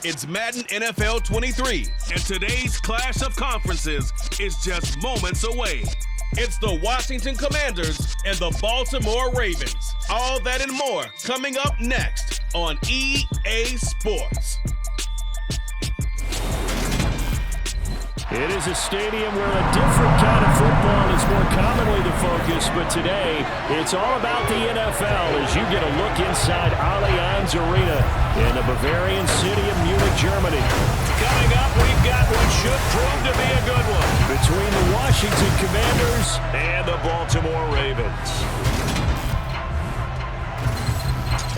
It's Madden NFL 23, and today's clash of conferences is just moments away. It's the Washington Commanders and the Baltimore Ravens. All that and more coming up next on EA Sports. It is a stadium where a different kind of football is more commonly the focus, but today it's all about the NFL as you get a look inside Allianz Arena in the Bavarian city of Munich, Germany. Coming up, we've got what should prove to be a good one between the Washington Commanders and the Baltimore Ravens.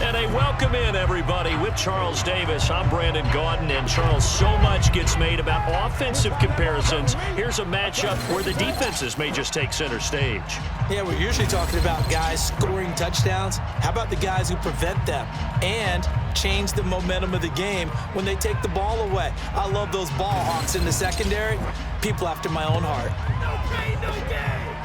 And a welcome in, everybody, with Charles Davis. I'm Brandon Gaudin, and Charles, so much gets made about offensive comparisons. Here's a matchup where the defenses may just take center stage. Yeah, we're usually talking about guys scoring touchdowns. How about the guys who prevent them and change the momentum of the game when they take the ball away? I love those ball hawks in the secondary. People after my own heart. No pain, no gain.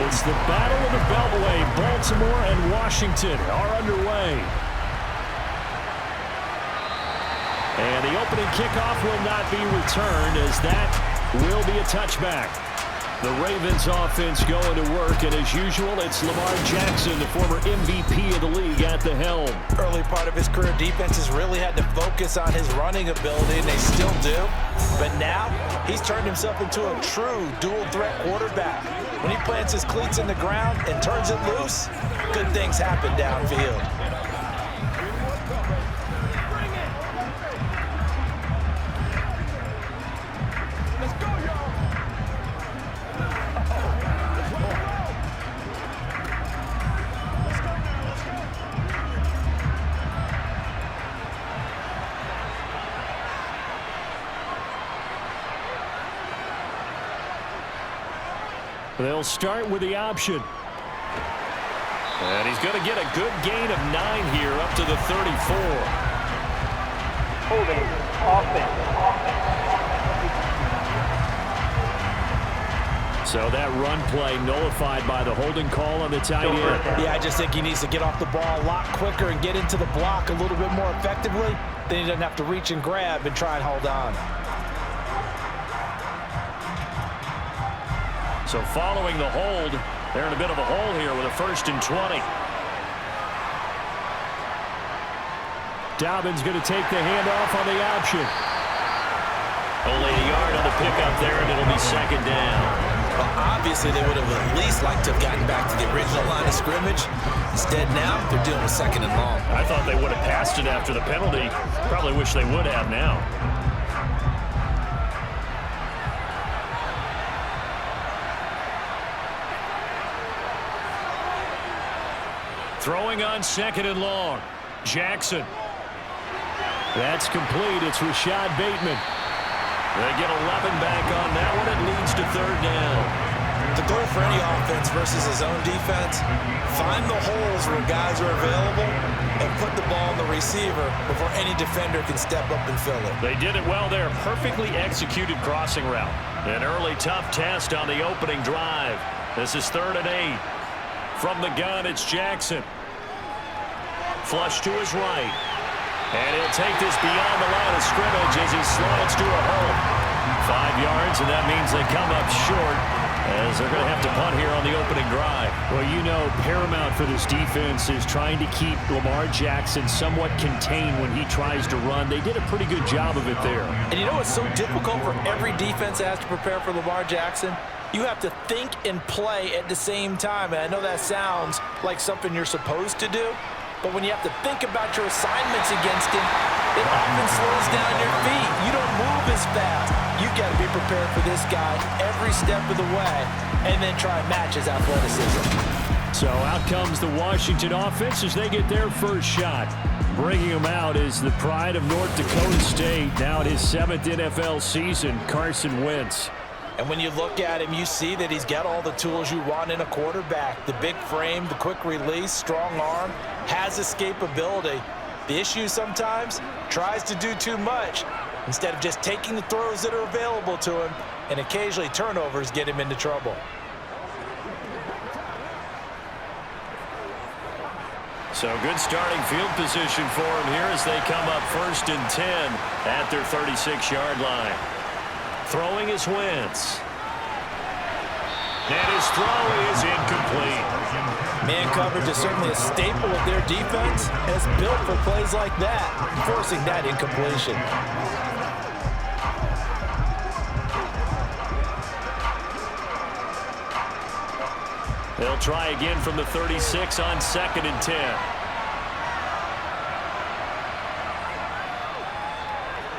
It's the Battle of the Beltway. Baltimore and Washington are underway. And the opening kickoff will not be returned, as that will be a touchback. The Ravens offense going to work, and as usual, it's Lamar Jackson, the former MVP of the league, at the helm. Early part of his career, defenses really had to focus on his running ability, and they still do. But now, he's turned himself into a true dual-threat quarterback. When he plants his cleats in the ground and turns it loose, good things happen downfield. They'll start with the option. And he's going to get a good gain of 9 here, up to the 34. Holding offense. So that run play nullified by the holding call on the tight end. Yeah, I just think he needs to get off the ball a lot quicker and get into the block a little bit more effectively. Then he doesn't have to reach and grab and try and hold on. So following the hold, they're in a bit of a hole here with a 1st and 20. Dobbins going to take the handoff on the option. Only a yard on the pickup there, and it'll be 2nd down. Well, obviously, they would have at least liked to have gotten back to the original line of scrimmage. Instead, now they're dealing with 2nd and long. I thought they would have passed it after the penalty. Probably wish they would have now. Throwing on 2nd and long. Jackson. That's complete. It's Rashad Bateman. They get 11 back on that one. It leads to 3rd down. The goal for any offense versus his own defense, find the holes where guys are available and put the ball on the receiver before any defender can step up and fill it. They did it well there. Perfectly executed crossing route. An early tough test on the opening drive. This is 3rd and 8. From the gun, it's Jackson. Flush to his right. And he'll take this beyond the line of scrimmage as he slides to a hole. 5 yards, and that means they come up short as they're going to have to punt here on the opening drive. Well, you know, paramount for this defense is trying to keep Lamar Jackson somewhat contained when he tries to run. They did a pretty good job of it there. And you know what's so difficult for every defense that has to prepare for Lamar Jackson? You have to think and play at the same time. And I know that sounds like something you're supposed to do, but when you have to think about your assignments against him, it often slows down your feet. You don't move as fast. You've got to be prepared for this guy every step of the way and then try and match his athleticism. So out comes the Washington offense as they get their first shot. Bringing him out is the pride of North Dakota State, now in his 7th NFL season, Carson Wentz. And when you look at him, you see that he's got all the tools you want in a quarterback. The big frame, the quick release, strong arm, has escapability. The issue sometimes, tries to do too much instead of just taking the throws that are available to him, and occasionally turnovers get him into trouble. So good starting field position for him here as they come up 1st and 10 at their 36-yard line. Throwing is Wentz. And his throw is incomplete. Man coverage is certainly a staple of their defense, and it's built for plays like that, forcing that incompletion. They'll try again from the 36 on 2nd and 10.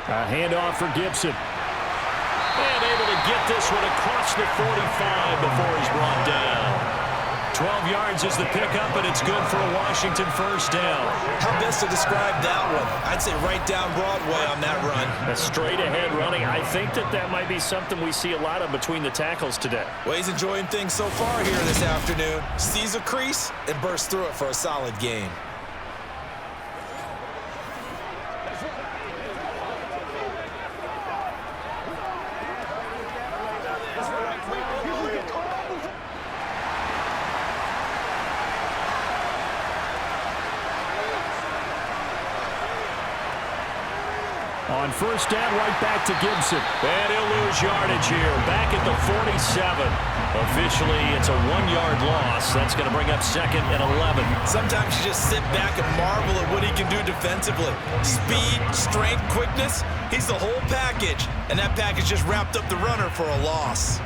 A handoff for Gibson. And able to get this one across the 45 before he's brought down. 12 yards is the pickup, and it's good for a Washington first down. How best to describe that one? I'd say right down Broadway on that run. A straight-ahead running. I think that might be something we see a lot of between the tackles today. Well, he's enjoying things so far here this afternoon. Sees a crease and bursts through it for a solid gain. On first down, right back to Gibson. And he'll lose yardage here. Back at the 47. Officially, it's a 1-yard loss. That's going to bring up 2nd and 11. Sometimes you just sit back and marvel at what he can do defensively. Speed, strength, quickness. He's the whole package. And that package just wrapped up the runner for a loss.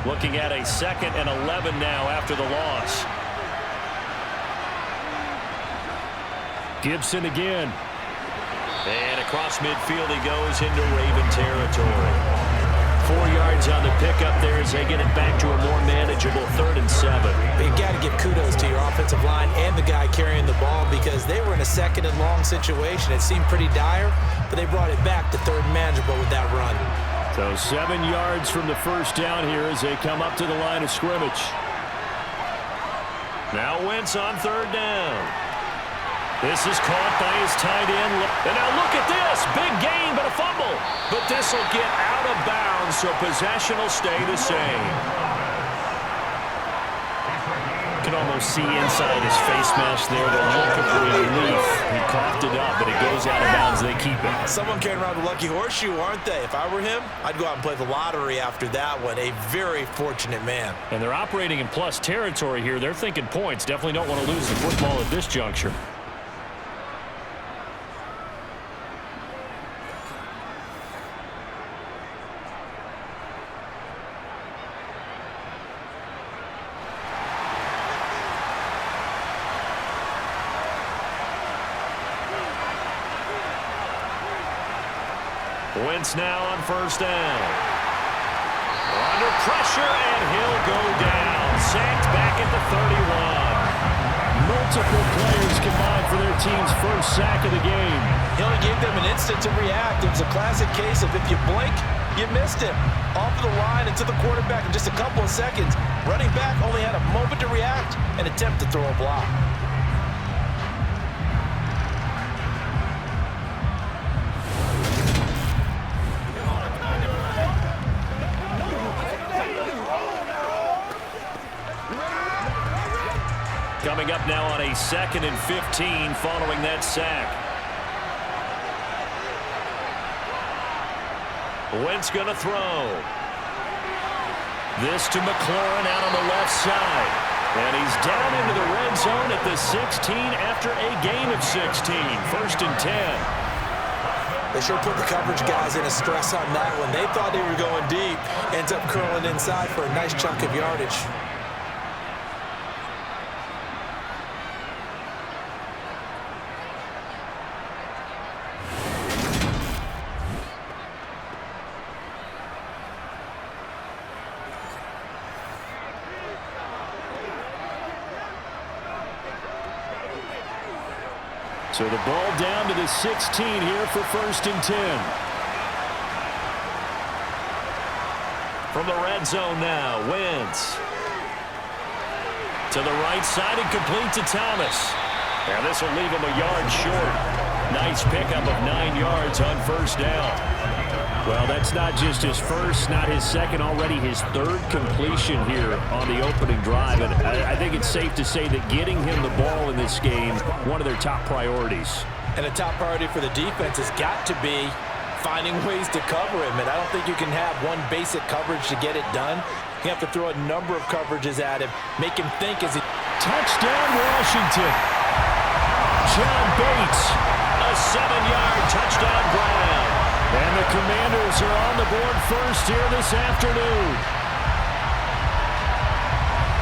Looking at a 2nd and 11 now after the loss. Gibson again. And across midfield he goes into Raven territory. 4 yards on the pickup there as they get it back to a more manageable 3rd and 7. You've got to give kudos to your offensive line and the guy carrying the ball because they were in a 2nd and long situation. It seemed pretty dire, but they brought it back to 3rd and manageable with that run. So 7 yards from the first down here as they come up to the line of scrimmage. Now Wentz on 3rd down. This is caught by his tight end. And now look at this. Big gain, but a fumble. But this will get out of bounds, so possession will stay the same. You can almost see inside his face mask there the look of relief. He coughed it up, but it goes out of bounds. They keep it. Someone carrying around a lucky horseshoe, aren't they? If I were him, I'd go out and play the lottery after that one. A very fortunate man. And they're operating in plus territory here. They're thinking points. Definitely don't want to lose the football at this juncture. Wentz now on first down. Under pressure, and he'll go down. Sacked back at the 31. Multiple players combined for their team's first sack of the game. He only gave them an instant to react. It was a classic case of if you blink, you missed him. Off of the line and to the quarterback in just a couple of seconds. Running back only had a moment to react and attempt to throw a block. Coming up now on a 2nd and 15 following that sack. Wentz going to throw. This to McLaurin out on the left side. And he's down into the red zone at the 16 after a gain of 16. 1st and 10. They sure put the coverage guys in a stress on that one. They thought they were going deep. Ends up curling inside for a nice chunk of yardage. So the ball down to the 16 here for 1st and 10. From the red zone now, Wentz. To the right side and complete to Thomas. And this will leave him a yard short. Nice pickup of 9 yards on 1st down. Well, that's not just his first, not his second, already his 3rd completion here on the opening drive. And I think it's safe to say that getting him the ball in this game, one of their top priorities. And a top priority for the defense has got to be finding ways to cover him. And I don't think you can have one basic coverage to get it done. You have to throw a number of coverages at him, make him think as he... Touchdown, Washington. John Bates, a 7-yard touchdown grab. And the Commanders are on the board first here this afternoon.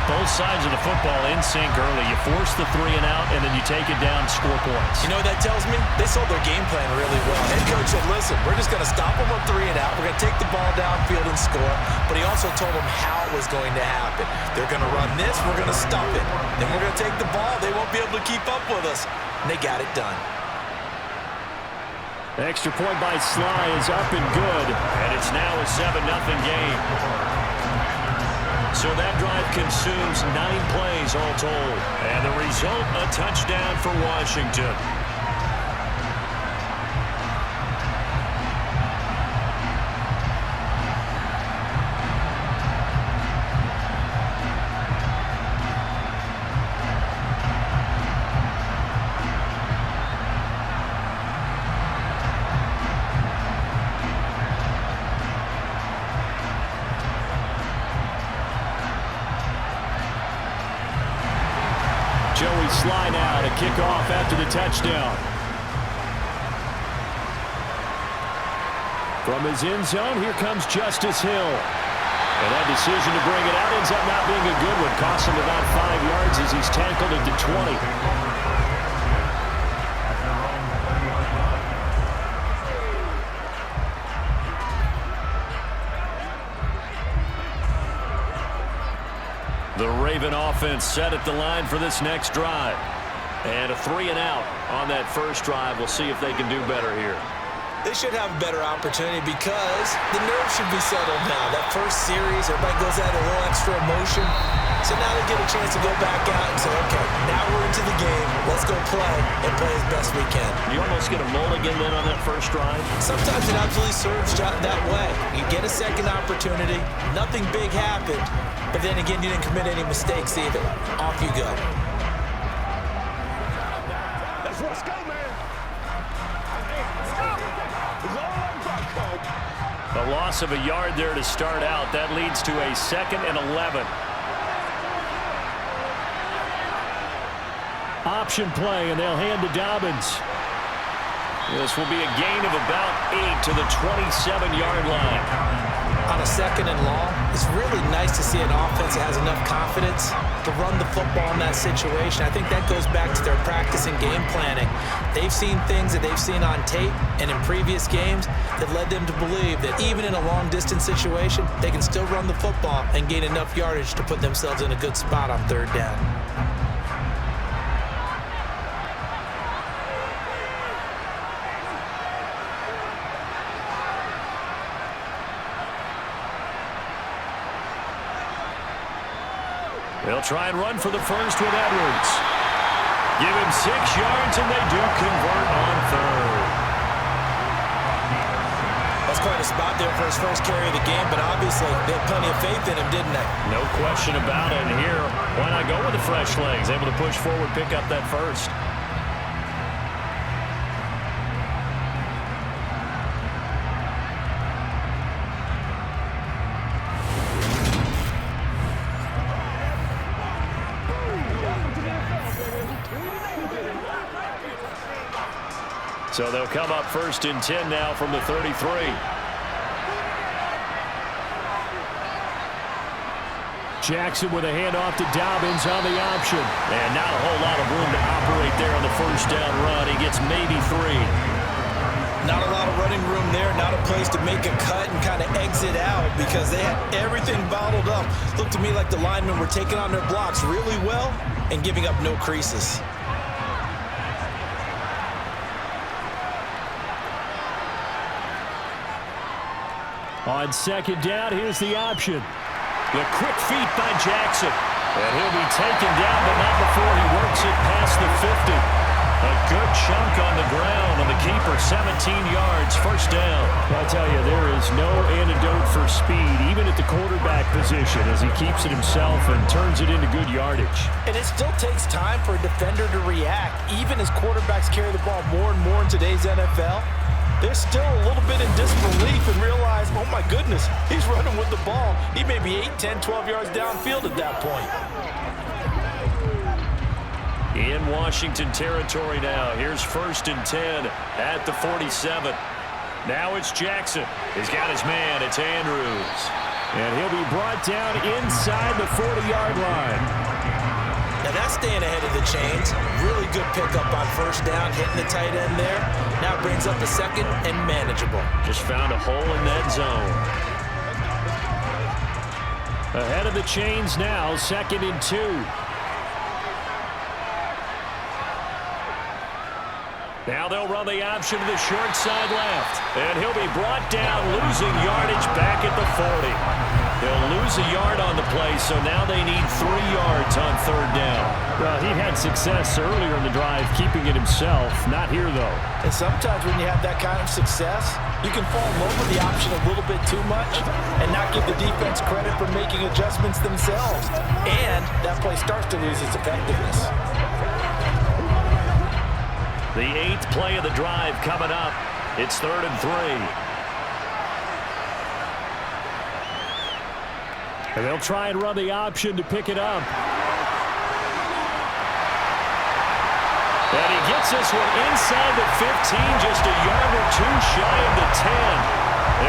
Both sides of the football in sync early. You force the 3 and out, and then you take it down, score points. You know what that tells me? They sold their game plan really well. Head coach said, listen, we're just going to stop them on 3 and out. We're going to take the ball downfield and score. But he also told them how it was going to happen. They're going to run this. We're going to stop it. Then we're going to take the ball. They won't be able to keep up with us. And they got it done. Extra point by Sly is up and good. And it's now a 7-0 game. So that drive consumes 9 plays all told. And the result, a touchdown for Washington. Joey Sly now to kick off after the touchdown. From his end zone, here comes Justice Hill. And that decision to bring it out ends up not being a good one. Costs him about 5 yards as he's tackled into 20. The Raven offense set at the line for this next drive. And a 3 and out on that first drive. We'll see if they can do better here. They should have a better opportunity because the nerves should be settled now. That first series, everybody goes out a little extra emotion. So now they get a chance to go back out and say, okay, now we're into the game. Let's go play and play as best we can. You almost get a mulligan then on that first drive? Sometimes it absolutely serves that way. You get a second opportunity. Nothing big happened. But then again, you didn't commit any mistakes either. Off you go. Let's go, man. A loss of a yard there to start out. That leads to a 2nd and 11. Option play, and they'll hand to Dobbins. This will be a gain of about 8 to the 27-yard line. On a 2nd and long, it's really nice to see an offense that has enough confidence to run the football in that situation. I think that goes back to their practice and game planning. They've seen things that they've seen on tape and in previous games that led them to believe that even in a long-distance situation, they can still run the football and gain enough yardage to put themselves in a good spot on 3rd down. They'll try and run for the first with Edwards. Give him 6 yards, and they do convert on 3rd. That's quite a spot there for his first carry of the game, but obviously they had plenty of faith in him, didn't they? No question about it. And here, why not go with the fresh legs? Able to push forward, pick up that first. So they'll come up 1st and 10 now from the 33. Jackson with a handoff to Dobbins on the option. And not a whole lot of room to operate there on the first down run. He gets maybe 3. Not a lot of running room there, not a place to make a cut and kind of exit out because they had everything bottled up. Looked to me like the linemen were taking on their blocks really well and giving up no creases. On 2nd down, here's the option. The quick feet by Jackson. And he'll be taken down, but not before he works it past the 50. A good chunk on the ground on the keeper, 17 yards, first down. I'll tell you, there is no antidote for speed, even at the quarterback position, as he keeps it himself and turns it into good yardage. And it still takes time for a defender to react, even as quarterbacks carry the ball more and more in today's NFL. They're still a little bit in disbelief and realize, oh my goodness, he's running with the ball. He may be 8, 10, 12 yards downfield at that point. In Washington territory now. Here's 1st and 10 at the 47. Now it's Jackson. He's got his man. It's Andrews. And he'll be brought down inside the 40-yard line. Now that's staying ahead of the chains. Really good pickup on first down, hitting the tight end there. Now brings up a 2nd and manageable. Just found a hole in that zone. Ahead of the chains now, 2nd and 2. Now they'll run the option to the short side left. And he'll be brought down, losing yardage back at the 40. They'll lose a yard on the play, so now they need 3 yards on 3rd down. Well, he had success earlier in the drive, keeping it himself. Not here, though. And sometimes when you have that kind of success, you can fall in love with the option a little bit too much and not give the defense credit for making adjustments themselves. And that play starts to lose its effectiveness. The 8th play of the drive coming up. It's 3rd and 3. And they'll try and run the option to pick it up. And he gets this one inside the 15, just a yard or 2 shy of the 10.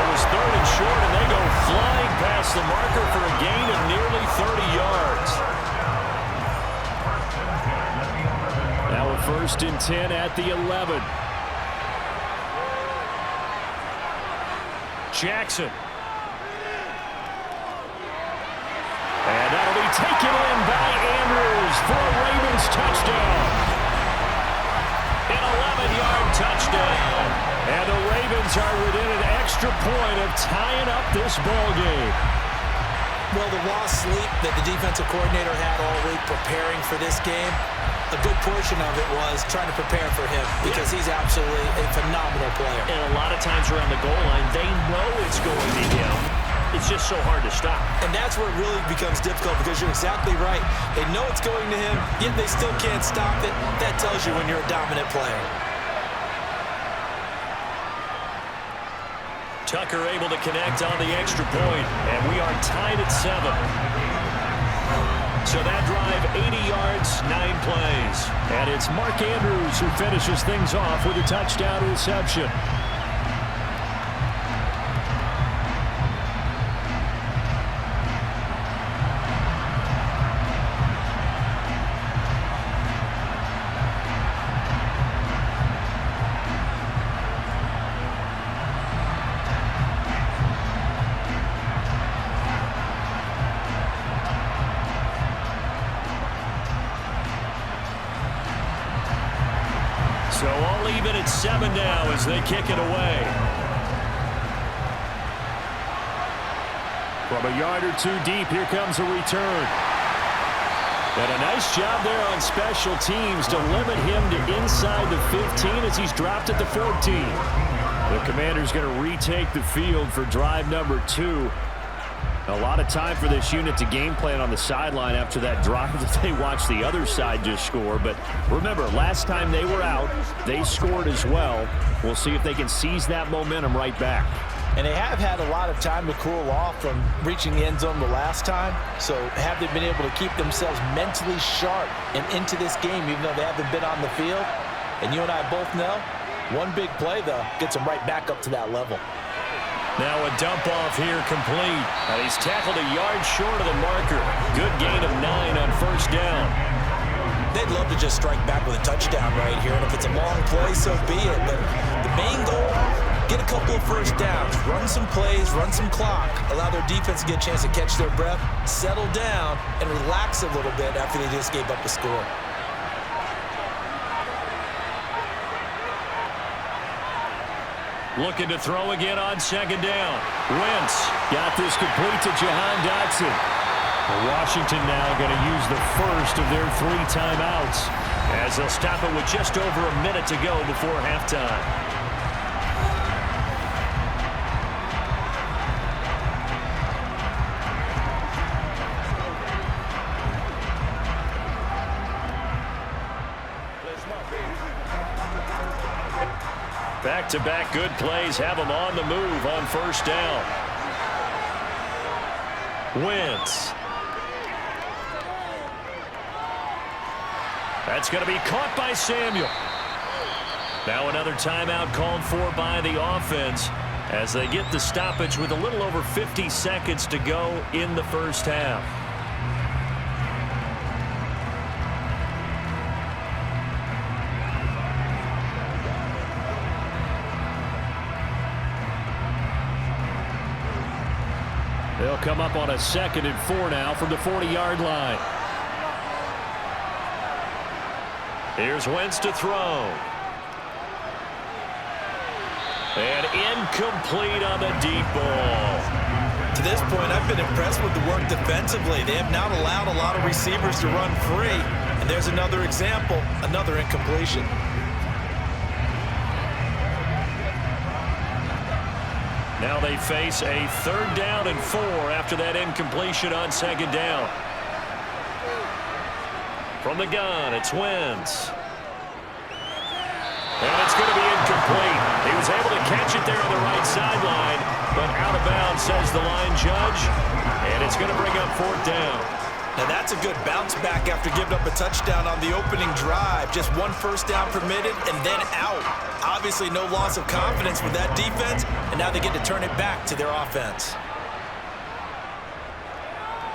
It was 3rd and short, and they go flying past the marker for a gain of nearly 30 yards. Now a 1st and 10 at the 11. Jackson. And that'll be taken in by Andrews for a Ravens touchdown. An 11-yard touchdown. And the Ravens are within an extra point of tying up this ball game. Well, the lost sleep that the defensive coordinator had all week preparing for this game, a good portion of it was trying to prepare for him because he's absolutely a phenomenal player. And a lot of times around the goal line, they know it's going to him. It's just so hard to stop. And that's where it really becomes difficult because you're exactly right. They know it's going to him, yet they still can't stop it. That tells you when you're a dominant player. Tucker able to connect on the extra point, and we are tied at 7. So that drive, 80 yards, 9 plays. And it's Mark Andrews who finishes things off with a touchdown reception. So all even at 7 now as they kick it away. From a yard or 2 deep, here comes a return. And a nice job there on special teams to limit him to inside the 15 as he's dropped at the 14. The Commanders going to retake the field for drive number 2. A lot of time for this unit to game plan on the sideline after that drive that they watched the other side just score. But remember, last time they were out, they scored as well. We'll see if they can seize that momentum right back. And they have had a lot of time to cool off from reaching the end zone the last time. So have they been able to keep themselves mentally sharp and into this game even though they haven't been on the field? And you and I both know One big play, though, gets him right back up to that level. Now a dump off here complete. And he's tackled a yard short of the marker. Good gain of 9 on first down. They'd love to just strike back with a touchdown right here. And if it's a long play, so be it. But the main goal, get a couple of first downs, run some plays, run some clock, allow their defense to get a chance to catch their breath, settle down, and relax a little bit after they just gave up a score. Looking to throw again on second down. Wentz got this complete to Jahan Dotson. Washington now going to use the first of their 3 timeouts, as they'll stop it with just over a minute to go before halftime. Back-to-back good plays have them on the move on first down. Wentz. That's going to be caught by Samuel. Now another timeout called for by the offense as they get the stoppage with a little over 50 seconds to go in the first half. They'll come up on a 2nd and 4 now from the 40-yard line. Here's Wentz to throw. And incomplete on the deep ball. To this point, I've been impressed with the work defensively. They have not allowed a lot of receivers to run free. And there's another example, another incompletion. Now they face a 3rd down and 4 after that incompletion on second down. From the gun, it's Wentz. And it's going to be incomplete. He was able to catch it there on the right sideline, but out of bounds, says the line judge. And it's going to bring up 4th down. Now that's a good bounce back after giving up a touchdown on the opening drive. Just 1 first down permitted and then out. Obviously no loss of confidence with that defense, and now they get to turn it back to their offense.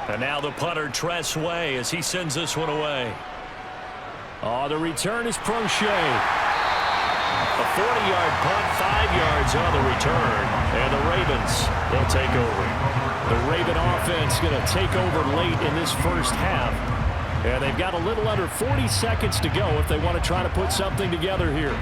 And now the punter, Tress Way, as he sends this one away. Oh, the return is Prochet. A 40-yard punt, 5 yards on the return. And the Ravens, they'll take over. The Raven offense going to take over late in this first half. And they've got a little under 40 seconds to go if they want to try to put something together here.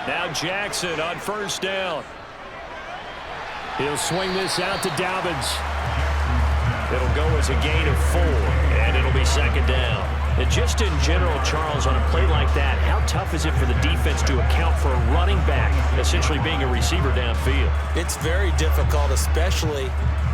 Now Jackson on first down. He'll swing this out to Dobbins. It'll go as a gain of 4, and it'll be second down. And just in general, Charles, on a play like that, how tough is it for the defense to account for a running back essentially being a receiver downfield? It's very difficult, especially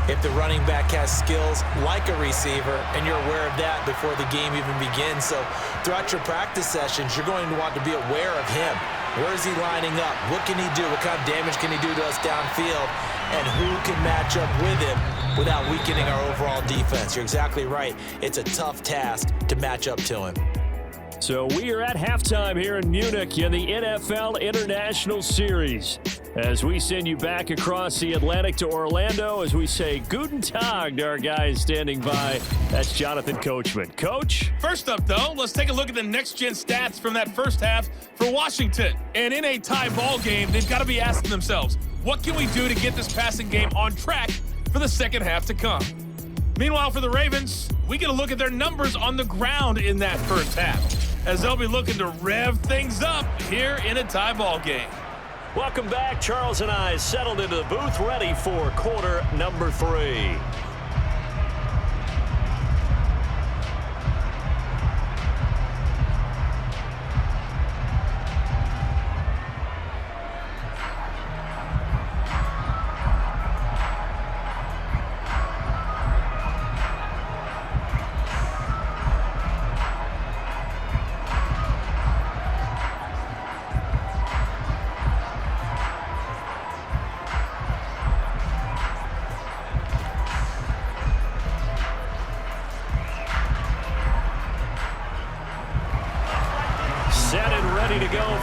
if the running back has skills like a receiver, and you're aware of that before the game even begins. So throughout your practice sessions, you're going to want to be aware of him. Where is he lining up? What can he do? What kind of damage can he do to us downfield? And who can match up with him without weakening our overall defense? You're exactly right. It's a tough task to match up to him. So we are at halftime here in Munich in the NFL International Series. As we send you back across the Atlantic to Orlando, as we say Guten Tag to our guys standing by. That's Jonathan Coachman. Coach? First up, though, let's take a look at the next-gen stats from that first half for Washington. And in a tie ball game, they've got to be asking themselves, what can we do to get this passing game on track for the second half to come? Meanwhile, for the Ravens, we get a look at their numbers on the ground in that first half, as they'll be looking to rev things up here in a tie ball game. Welcome back. Charles and I settled into the booth, ready for quarter number 3.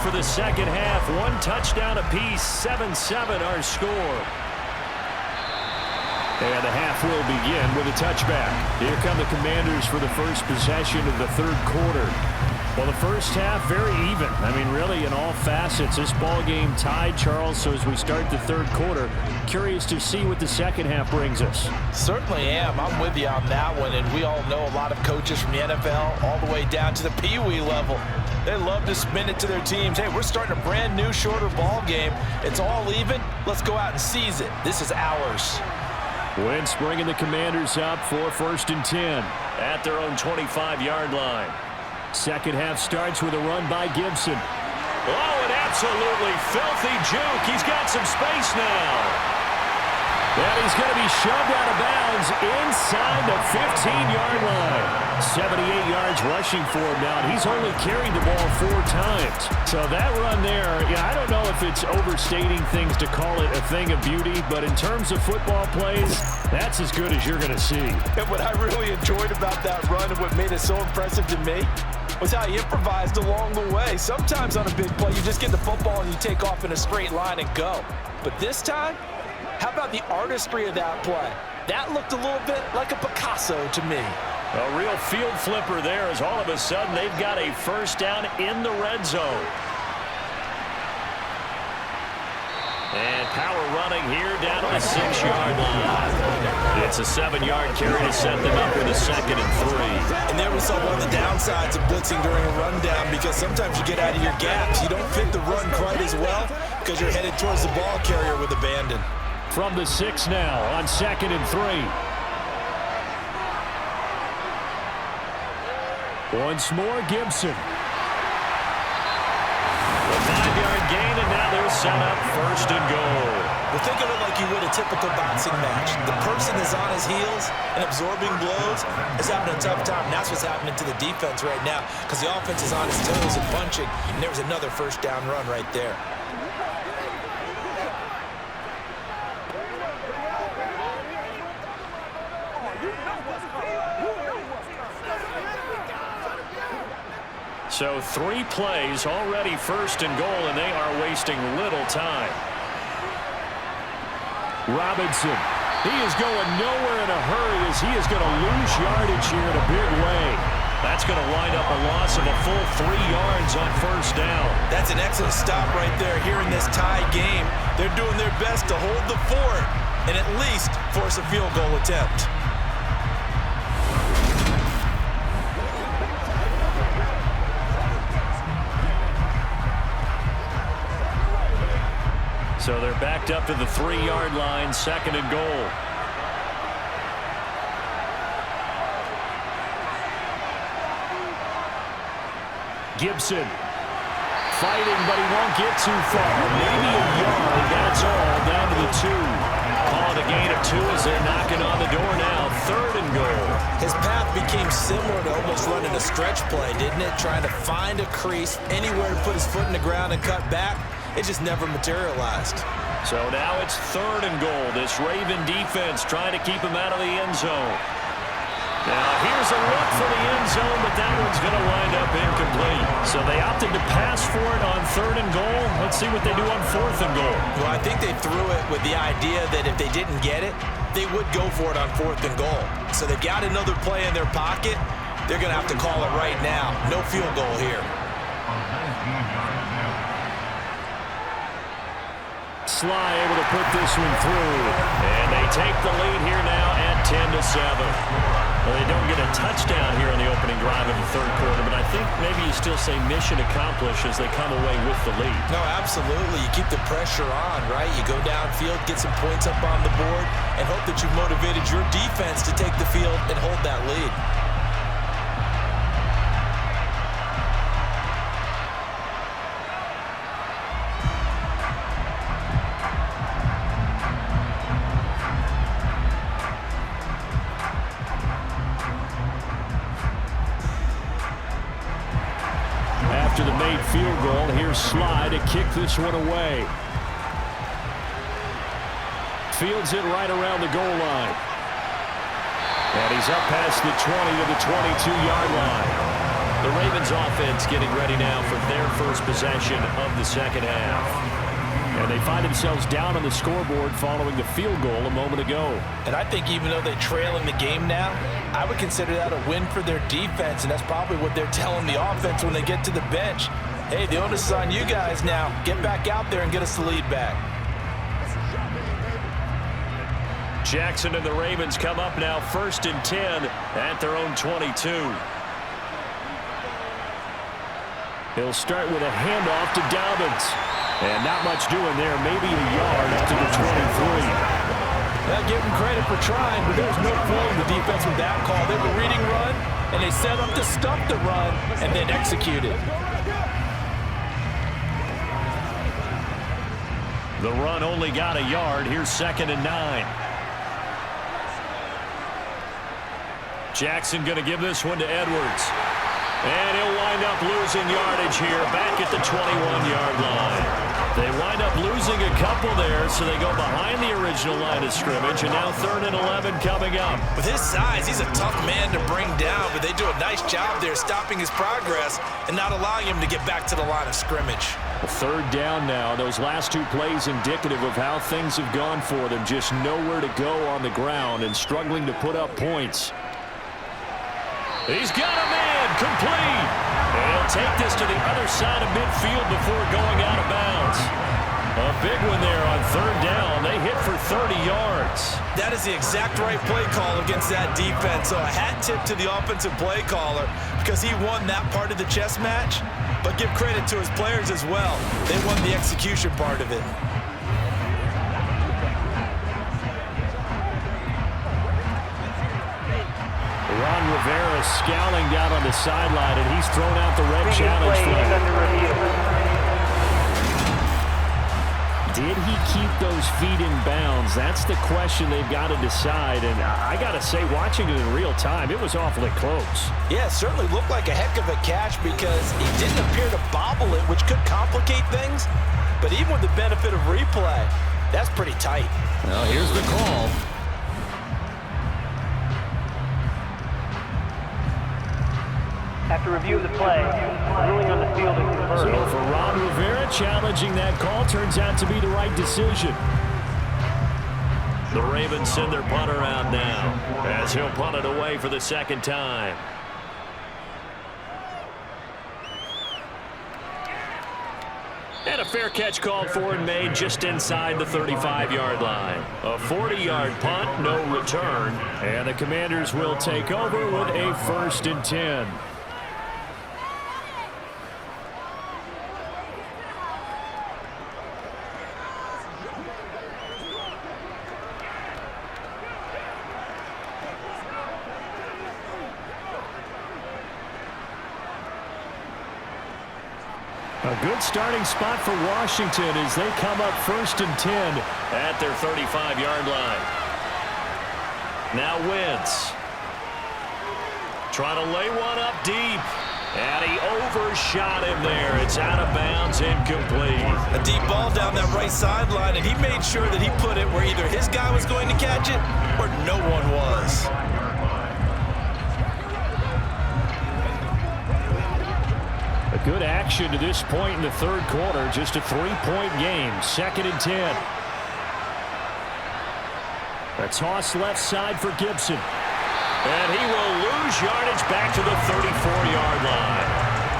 for the second half. One touchdown apiece, 7-7 our score. And the half will begin with a touchback. Here come the Commanders for the first possession of the third quarter. Well, the first half, very even. I mean, really, in all facets, this ball game tied, Charles. So as we start the third quarter, curious to see what the second half brings us. Certainly am. I'm with you on that one. And we all know a lot of coaches from the NFL all the way down to the Pee Wee level. They love to spin it to their teams. Hey, we're starting a brand new, shorter ball game. It's all even. Let's go out and seize it. This is ours. Wentz bringing the Commanders up for 1st and 10 at their own 25-yard line. Second half starts with a run by Gibson. Oh, an absolutely filthy juke. He's got some space now. And he's going to be shoved out of bounds inside the 15-yard line. 78 yards rushing for him now, and he's only carried the ball 4 times. So that run there, I don't know if it's overstating things to call it a thing of beauty, but in terms of football plays, that's as good as you're going to see. And what I really enjoyed about that run and what made it so impressive to me was how he improvised along the way. Sometimes on a big play, you just get the football and you take off in a straight line and go. But this time, how about the artistry of that play? That looked a little bit like a Picasso to me. A real field flipper there as all of a sudden they've got a first down in the red zone. And power running here down to the 6-yard line. It's a 7-yard carry to set them up with a 2nd and 3. And there we saw one of the downsides of blitzing during a rundown, because sometimes you get out of your gaps. You don't fit the run quite as well because you're headed towards the ball carrier with abandon. From the 6 now on 2nd and 3. Once more, Gibson. A 5-yard gain, and now they're set up 1st and goal. Well, think of it like you would a typical boxing match. The person is on his heels and absorbing blows is having a tough time. And that's what's happening to the defense right now, because the offense is on his toes and punching, and there's another first down run right there. So 3 plays, already 1st and goal, and they are wasting little time. Robinson, he is going nowhere in a hurry as he is going to lose yardage here in a big way. That's going to wind up a loss of a full 3 yards on 1st down. That's an excellent stop right there here in this tie game. They're doing their best to hold the fort and at least force a field goal attempt. So they're backed up to the 3-yard line, 2nd and goal. Gibson fighting, but he won't get too far. Maybe a yard, that's all, down to the 2. Call it a gain of 2 as they're knocking on the door now, 3rd and goal. His path became similar to almost running a stretch play, didn't it? Trying to find a crease, anywhere to put his foot in the ground and cut back. It just never materialized. So now it's 3rd and goal. This Raven defense trying to keep him out of the end zone. Now here's a look for the end zone, but that one's going to wind up incomplete. So they opted to pass for it on 3rd and goal. Let's see what they do on 4th and goal. Well, I think they threw it with the idea that if they didn't get it, they would go for it on 4th and goal. So they've got another play in their pocket. They're going to have to call it right now. No field goal here. Sly able to put this one through. And they take the lead here now at 10-7. Well, they don't get a touchdown here on the opening drive of the third quarter, but I think maybe you still say mission accomplished as they come away with the lead. No, absolutely. You keep the pressure on, right? You go downfield, get some points up on the board, and hope that you've motivated your defense to take the field and hold that lead. After the made field goal, here's Sly to kick this one away. Fields it right around the goal line. And he's up past the 20 to the 22-yard line. The Ravens offense getting ready now for their first possession of the second half. And they find themselves down on the scoreboard following the field goal a moment ago. And I think even though they trail in the game now, I would consider that a win for their defense, and that's probably what they're telling the offense when they get to the bench. Hey, the onus is on you guys now. Get back out there and get us the lead back. Jackson and the Ravens come up now 1st and 10 at their own 22. He'll start with a handoff to Dobbins. And not much doing there, maybe a yard to the 23. Well, give them credit for trying, but there was no fooling the defense with that call. They were reading run, and they set up to stop the run, and then executed. The run only got a yard. Here's 2nd and 9. Jackson going to give this one to Edwards. And he'll wind up losing yardage here back at the 21-yard line. They wind up losing a couple there, so they go behind the original line of scrimmage, and now 3rd and 11 coming up. With his size, he's a tough man to bring down, but they do a nice job there stopping his progress and not allowing him to get back to the line of scrimmage. 3rd down now. Those last 2 plays indicative of how things have gone for them. Just nowhere to go on the ground and struggling to put up points. He's got a man, complete. And he'll take this to the other side of midfield before going out of bounds. A big one there on 3rd down. They hit for 30 yards. That is the exact right play call against that defense. So a hat tip to the offensive play caller because he won that part of the chess match. But give credit to his players as well. They won the execution part of it. Ron Rivera scowling down on the sideline, and he's thrown out the red challenge flag. Did he keep those feet in bounds? That's the question they've got to decide. And I got to say, watching it in real time, it was awfully close. Yeah, it certainly looked like a heck of a catch because he didn't appear to bobble it, which could complicate things. But even with the benefit of replay, that's pretty tight. Well, here's the call. After review of the play, ruling on the fielding confirmed. So for Ron Rivera, challenging that call turns out to be the right decision. The Ravens send their punter out now as he'll punt it away for the 2nd time. And a fair catch called for and made just inside the 35-yard line. A 40-yard punt, no return. And the Commanders will take over with a 1st and 10. A good starting spot for Washington as they come up 1st and 10 at their 35-yard line. Now Wentz. Trying to lay one up deep. And he overshot him there. It's out of bounds, incomplete. A deep ball down that right sideline, and he made sure that he put it where either his guy was going to catch it or no one was. Good action to this point in the 3rd quarter. Just a 3-point game. 2nd and 10. A toss left side for Gibson. And he will lose yardage back to the 34-yard line.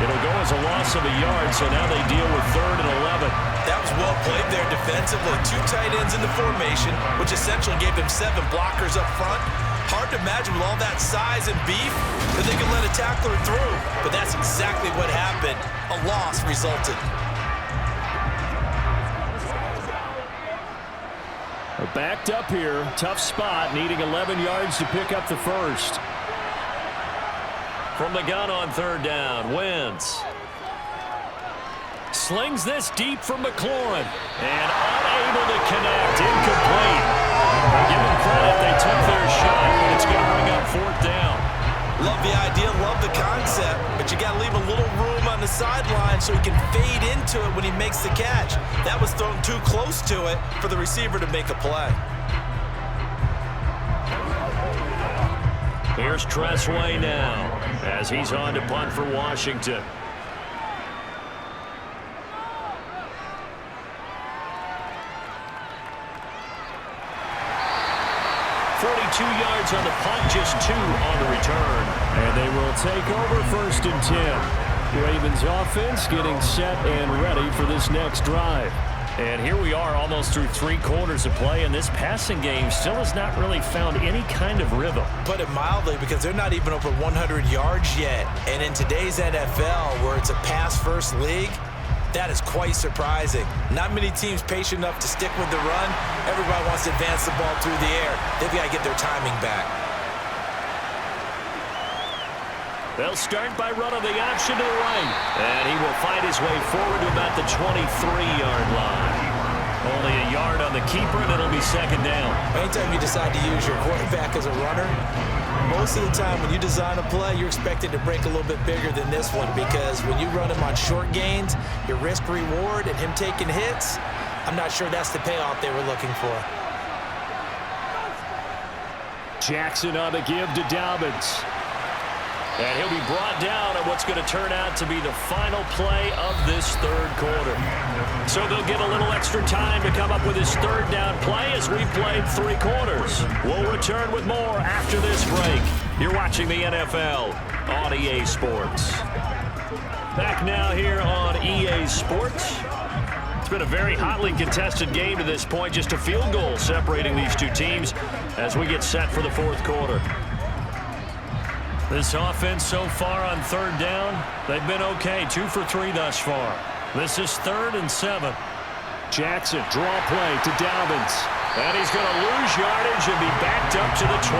It'll go as a loss of a yard, so now they deal with 3rd and 11. That was well played there defensively. 2 tight ends in the formation, which essentially gave them 7 blockers up front. Hard to imagine with all that size and beef that they could let a tackler through. But that's exactly what happened. A loss resulted. Backed up here. Tough spot. Needing 11 yards to pick up the 1st. From the gun on 3rd down. Wentz. Slings this deep for McLaurin. And unable to connect. Incomplete. Give them credit. They took their shot, but it's going to bring up 4th down. Love the idea, love the concept, but you got to leave a little room on the sideline so he can fade into it when he makes the catch. That was thrown too close to it for the receiver to make a play. Here's Tressway now as he's on to punt for Washington. 42 yards on the punt, just 2 on the return. And they will take over 1st and 10. Ravens offense getting set and ready for this next drive. And here we are almost through 3 quarters of play, and this passing game still has not really found any kind of rhythm. Put it mildly, because they're not even over 100 yards yet. And in today's NFL, where it's a pass-first league, that is quite surprising. Not many teams patient enough to stick with the run. Everybody wants to advance the ball through the air. They've got to get their timing back. They'll start by running the option to the right. And he will find his way forward to about the 23-yard line. Only a yard on the keeper, and it'll be 2nd down. Anytime you decide to use your quarterback as a runner, most of the time when you design a play, you're expected to break a little bit bigger than this one, because when you run him on short gains, your risk-reward and him taking hits, I'm not sure that's the payoff they were looking for. Jackson on the give to Dobbins. And he'll be brought down on what's going to turn out to be the final play of this 3rd quarter. So they'll get a little extra time to come up with his 3rd down play as we've played 3 quarters. We'll return with more after this break. You're watching the NFL on EA Sports. Back now here on EA Sports. It's been a very hotly contested game to this point. Just a field goal separating these 2 teams as we get set for the 4th quarter. This offense so far on 3rd down, they've been okay. 2 for 3 thus far. This is 3rd and 7. Jackson, draw play to Dobbins. And he's going to lose yardage and be backed up to the 25.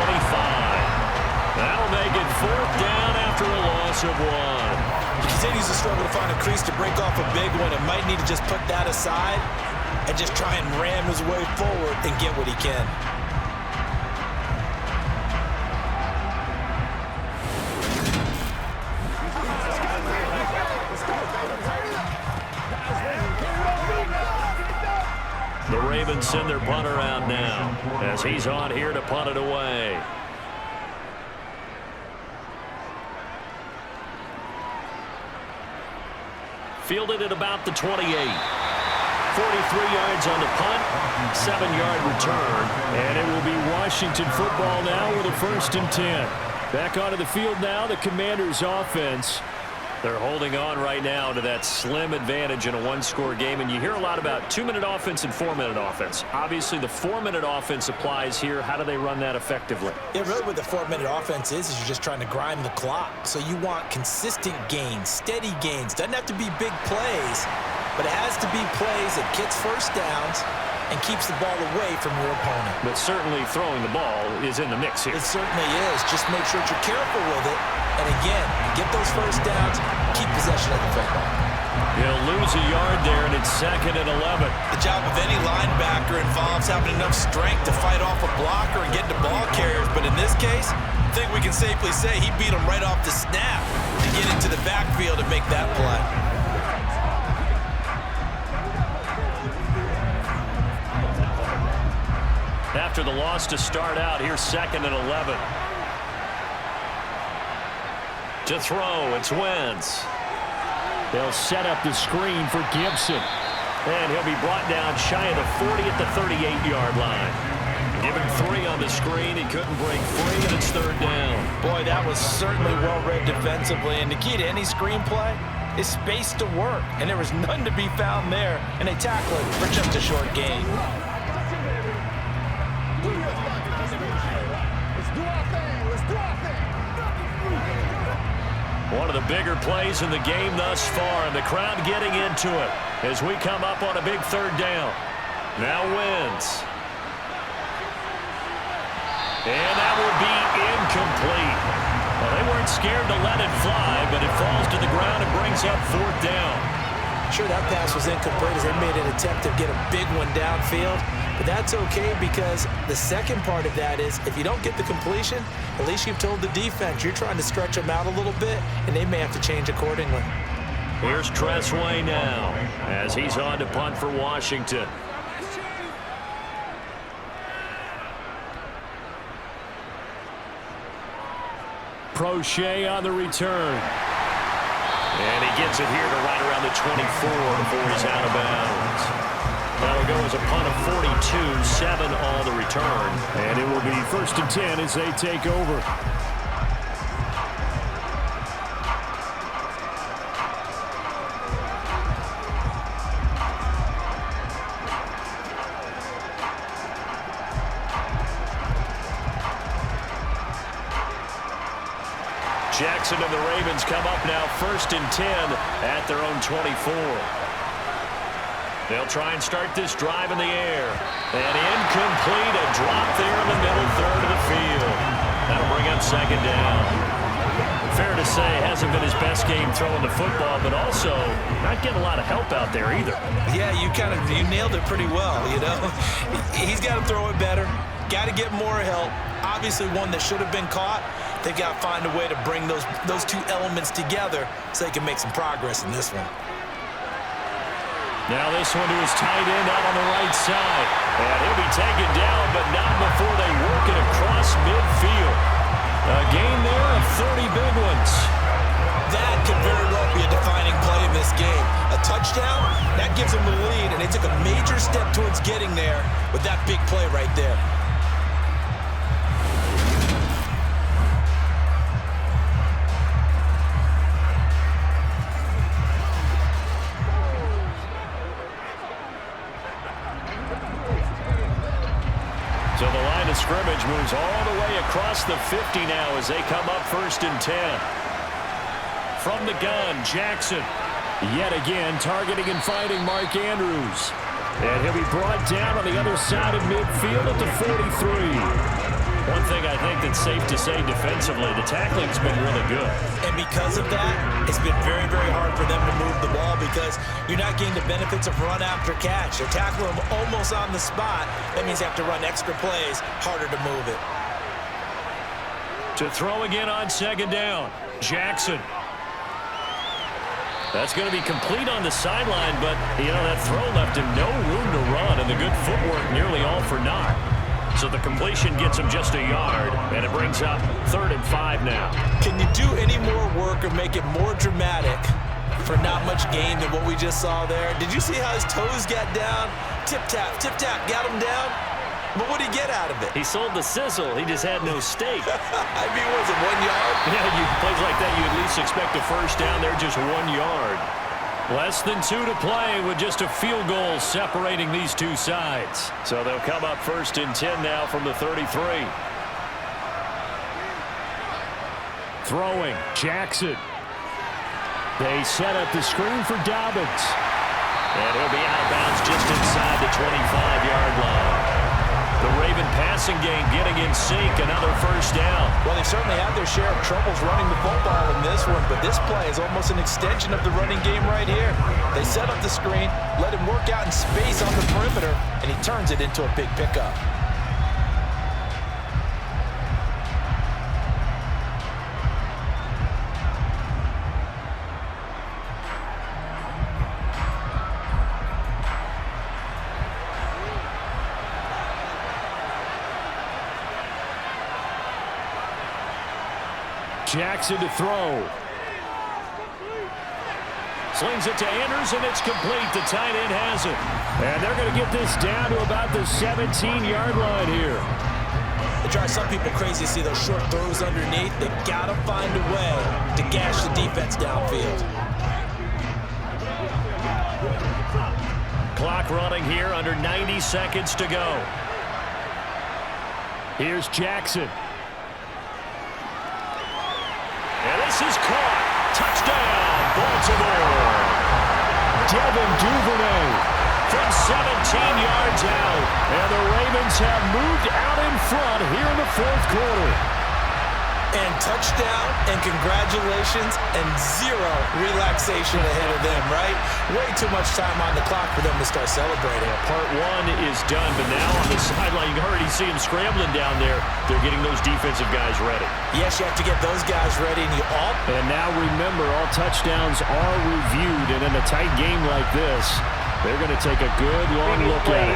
That'll make it 4th down after a loss of 1. He continues to struggle to find a crease to break off a big one, and might need to just put that aside and just try and ram his way forward and get what he can. The Ravens send their punter out now as he's on here to punt it away. Fielded at about the 28. 43 yards on the punt, 7-yard return. And it will be Washington football now with a 1st and 10. Back onto the field now, the Commanders offense. They're holding on right now to that slim advantage in a 1-score game. And you hear a lot about 2-minute offense and 4-minute offense. Obviously, the 4-minute offense applies here. How do they run that effectively? Yeah, really what the 4-minute offense is you're just trying to grind the clock. So you want consistent gains, steady gains. Doesn't have to be big plays, but it has to be plays that gets 1st downs and keeps the ball away from your opponent. But certainly throwing the ball is in the mix here. It certainly is. Just make sure that you're careful with it. And again, get those 1st downs, keep possession of the football. He'll lose a yard there, and it's 2nd and 11. The job of any linebacker involves having enough strength to fight off a blocker and get to ball carriers. But in this case, I think we can safely say he beat him right off the snap to get into the backfield and make that play. After the loss to start out, here's 2nd and 11. To throw, it's Wentz. They'll set up the screen for Gibson. And he'll be brought down shy of the 40 at the 38-yard line. Given 3 on the screen, he couldn't break free, and it's 3rd down. Boy, that was certainly well-read defensively. And the key to any screenplay is space to work. And there was none to be found there. And they tackle it for just a short gain. One of the bigger plays in the game thus far, and the crowd getting into it as we come up on a big 3rd down. Now Wentz. And that will be incomplete. Well, they weren't scared to let it fly, but it falls to the ground and brings up 4th down. Sure, that pass was incomplete as they made an attempt to get a big one downfield. But that's okay, because the second part of that is if you don't get the completion, at least you've told the defense you're trying to stretch them out a little bit, and they may have to change accordingly. Here's Tressway now as he's on to punt for Washington. Prochet on the return. And he gets it here to right around the 24 before he's out of bounds. That'll go as a punt of 42, 7 on the return. And it will be 1st and 10 as they take over. Jackson and the Ravens come up now 1st and 10 at their own 24. They'll try and start this drive in the air. And incomplete, a drop there in the middle third of the field. That'll bring up 2nd down. Fair to say, hasn't been his best game throwing the football, but also not getting a lot of help out there either. Yeah, you nailed it pretty well, you know. He's got to throw it better. Got to get more help. Obviously one that should have been caught. They've got to find a way to bring those two elements together so they can make some progress in this one. Now this one to his tight end out on the right side. And he'll be taken down, but not before they work it across midfield. A gain there of 30 big ones. That could very well be a defining play in this game. A touchdown, that gives them the lead, and they took a major step towards getting there with that big play right there. So the line of scrimmage moves all the way across the 50 now as they come up 1st and 10. From the gun, Jackson. Yet again, targeting and finding Mark Andrews. And he'll be brought down on the other side of midfield at the 43. One thing I think that's safe to say defensively, the tackling's been really good. And because of that, it's been very, very hard for them to move the ball because you're not getting the benefits of run after catch. They're tackling them almost on the spot. That means they have to run extra plays, harder to move it. To throw again on 2nd down, Jackson. That's going to be complete on the sideline, but, you know, that throw left him no room to run, and the good footwork nearly all for naught. So the completion gets him just a yard, and it brings up 3rd and 5 now. Can you do any more work or make it more dramatic for not much gain than what we just saw there? Did you see how his toes got down? Tip-tap, got him down. But what did he get out of it? He sold the sizzle. He just had no steak. I mean, was it 1 yard? Yeah, plays like that, you at least expect a first down. They're just 1 yard. Less than 2 to play with just a field goal separating these two sides. So they'll come up 1st and 10 now from the 33. Throwing, Jackson. They set up the screen for Dobbins. And he'll be out of bounds just inside the 25-yard line. The Raven passing game getting in sync, another first down. Well, they certainly had their share of troubles running the football in this one, but this play is almost an extension of the running game right here. They set up the screen, let him work out in space on the perimeter, and he turns it into a big pickup. Jackson to throw. Slings it to Anders, and it's complete. The tight end has it. And they're going to get this down to about the 17-yard line here. It drives some people crazy to see those short throws underneath. They got to find a way to gash the defense downfield. Clock running here, under 90 seconds to go. Here's Jackson. And this is caught. Touchdown, Baltimore. Devin Duvernay from 17 yards out. And the Ravens have moved out in front here in the 4th quarter. And touchdown, and congratulations, and zero relaxation ahead of them, right? Way too much time on the clock for them to start celebrating. Part 1 is done, but now on the sideline, you can already see them scrambling down there. They're getting those defensive guys ready. Yes, you have to get those guys ready, and you all... And now remember, all touchdowns are reviewed, and in a tight game like this, they're going to take a good long look at it.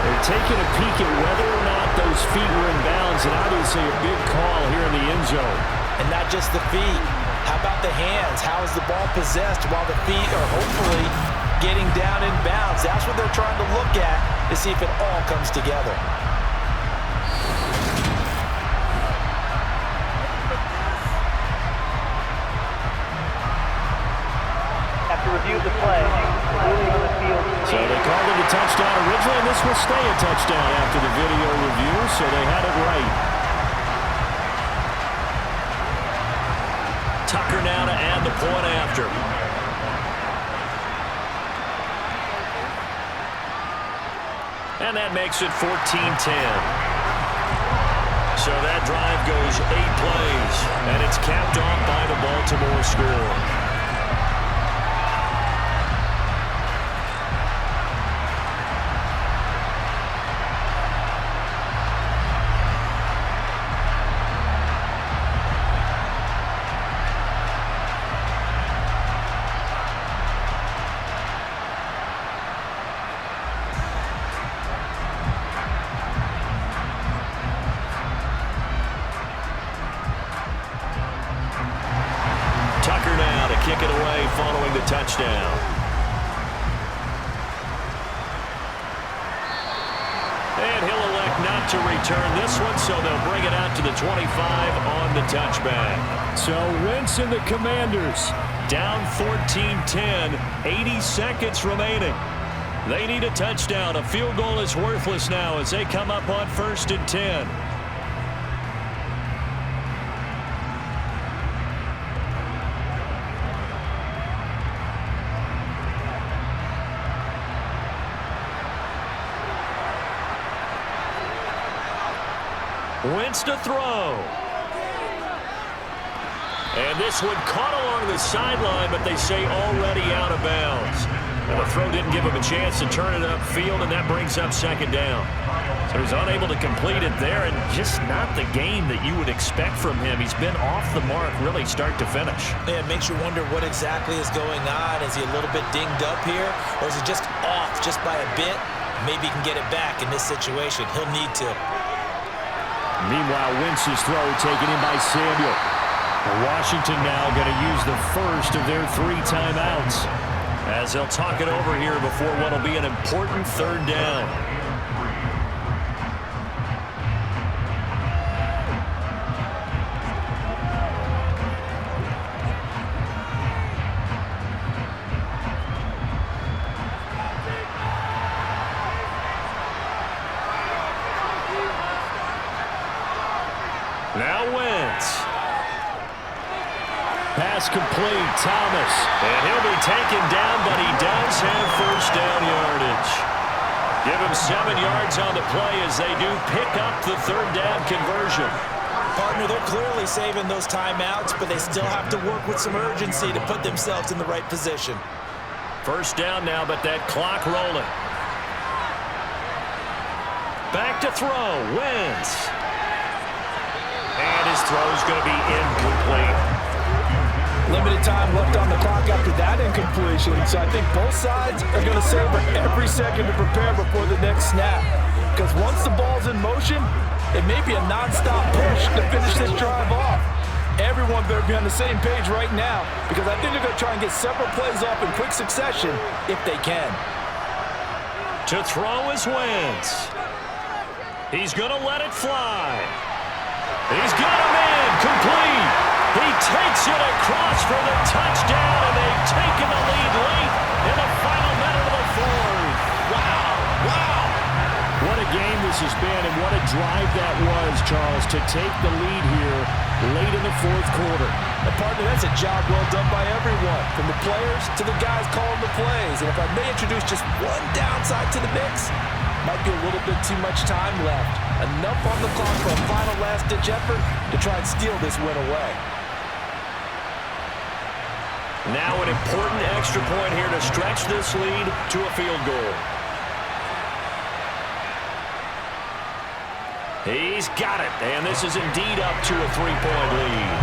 They're taking a peek at whether or not those feet were in bounds, and obviously a big call here in the end zone. And not just the feet. How about the hands? How is the ball possessed while the feet are hopefully getting down in bounds? That's what they're trying to look at to see if it all comes together. After review of the play, ruling on the field. So they called it a touchdown originally, and this will stay a touchdown after the video review, so they had it right. Tucker now to add the point after. And that makes it 14-10. So that drive goes 8 plays, and it's capped off by the Baltimore score. Kick it away following the touchdown. And he'll elect not to return this one, so they'll bring it out to the 25 on the touchback. So Wentz and the Commanders down 14-10, 80 seconds remaining. They need a touchdown. A field goal is worthless now as they come up on 1st and 10. Wentz to throw. And this one caught along the sideline, but they say already out of bounds. And the throw didn't give him a chance to turn it upfield, and that brings up 2nd down. So he's unable to complete it there, and just not the game that you would expect from him. He's been off the mark really start to finish. Yeah, it makes you wonder what exactly is going on. Is he a little bit dinged up here, or is he just off just by a bit? Maybe he can get it back in this situation. He'll need to. Meanwhile, Wentz's throw taken in by Samuel. Washington now going to use the first of their 3 timeouts, as they'll talk it over here before what will be an important 3rd down. Now Wentz. Pass complete, Thomas. And he'll be taken down, but he does have 1st down yardage. Give him 7 yards on the play as they do pick up the 3rd down conversion. Partner, they're clearly saving those timeouts, but they still have to work with some urgency to put themselves in the right position. 1st down now, but that clock rolling. Back to throw, Wentz. And his throw is going to be incomplete. Limited time left on the clock after that incompletion, so I think both sides are going to savor every second to prepare before the next snap. Because once the ball's in motion, it may be a non-stop push to finish this drive off. Everyone better be on the same page right now, because I think they're going to try and get several plays off in quick succession if they can. To throw is Wentz. He's going to let it fly. He's got him in, complete. He takes it across for the touchdown, and they've taken the lead late in the final minute of the 4th. Wow, wow. What a game this has been, and what a drive that was, Charles, to take the lead here late in the 4th quarter. And partner, that's a job well done by everyone, from the players to the guys calling the plays. And if I may introduce just one downside to the mix, might be a little bit too much time left. Enough on the clock for a final last-ditch effort to try and steal this win away. Now an important extra point here to stretch this lead to a field goal. He's got it, and this is indeed up to a 3-point lead.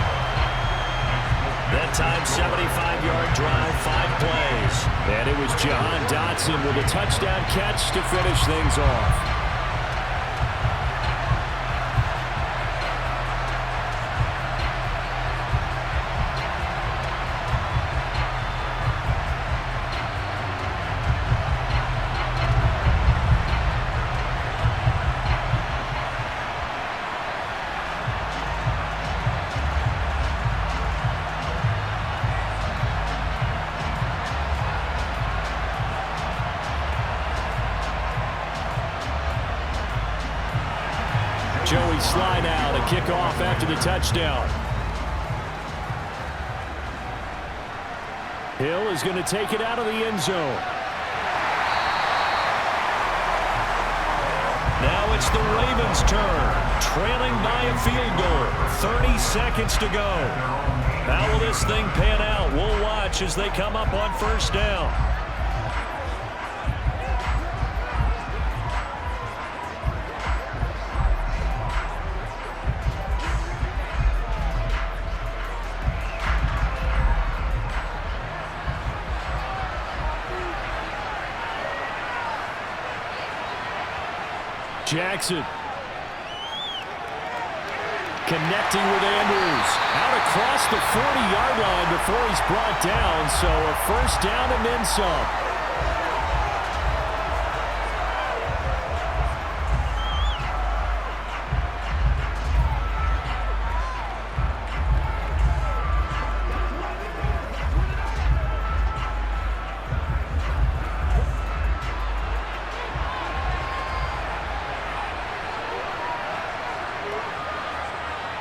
That time, 75-yard drive, 5 plays. And it was Jahan Dotson with a touchdown catch to finish things off. Joey Sly now to kick off after the touchdown. Hill is going to take it out of the end zone. Now it's the Ravens' turn, trailing by a field goal. 30 seconds to go. How will this thing pan out? We'll watch as they come up on first down. Jackson connecting with Andrews. Out across the 40-yard line before he's brought down. So a first down and then some.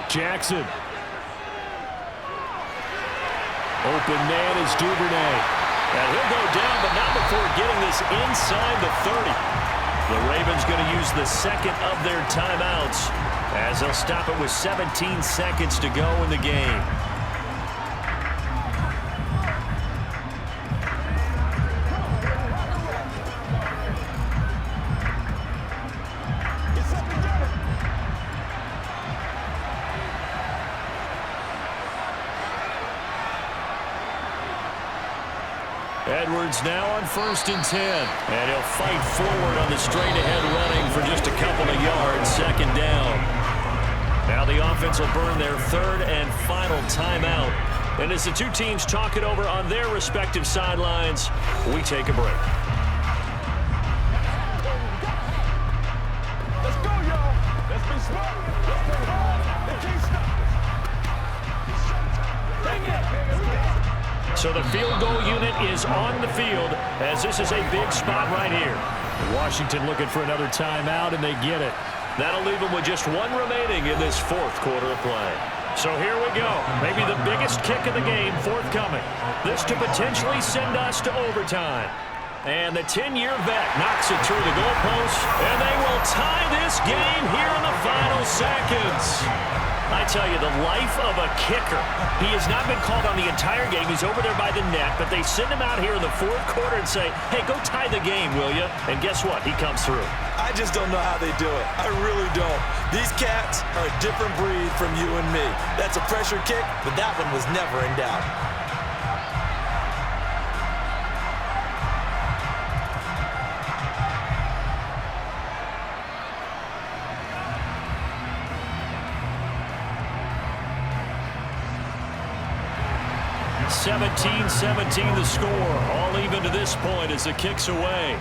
Jackson. Open man is Duvernay. And he'll go down, but not before getting this inside the 30. The Ravens going to use the second of their timeouts as they'll stop it with 17 seconds to go in the game. Edwards now on 1st and 10. And he'll fight forward on the straight-ahead running for just a couple of yards. Second down. Now the offense will burn their third and final timeout. And as the two teams talk it over on their respective sidelines, we take a break. Let's go, y'all. Let's be smart. Let's play hard. They can't stop us. Bring it. So the field goal unit is on the field as this is a big spot right here. Washington looking for another timeout, and they get it. That'll leave them with just one remaining in this fourth quarter of play. So here we go. Maybe the biggest kick of the game forthcoming. This to potentially send us to overtime. And the 10-year vet knocks it through the goalpost, and they will tie this game here in the final seconds. I tell you, the life of a kicker. He has not been called on the entire game. He's over there by the net, but they send him out here in the fourth quarter and say, hey, go tie the game, will you? And guess what? He comes through. I just don't know how they do it. I really don't. These cats are a different breed from you and me. That's a pressure kick, but that one was never in doubt. (17-17) the score. All even to this point as the kick's away.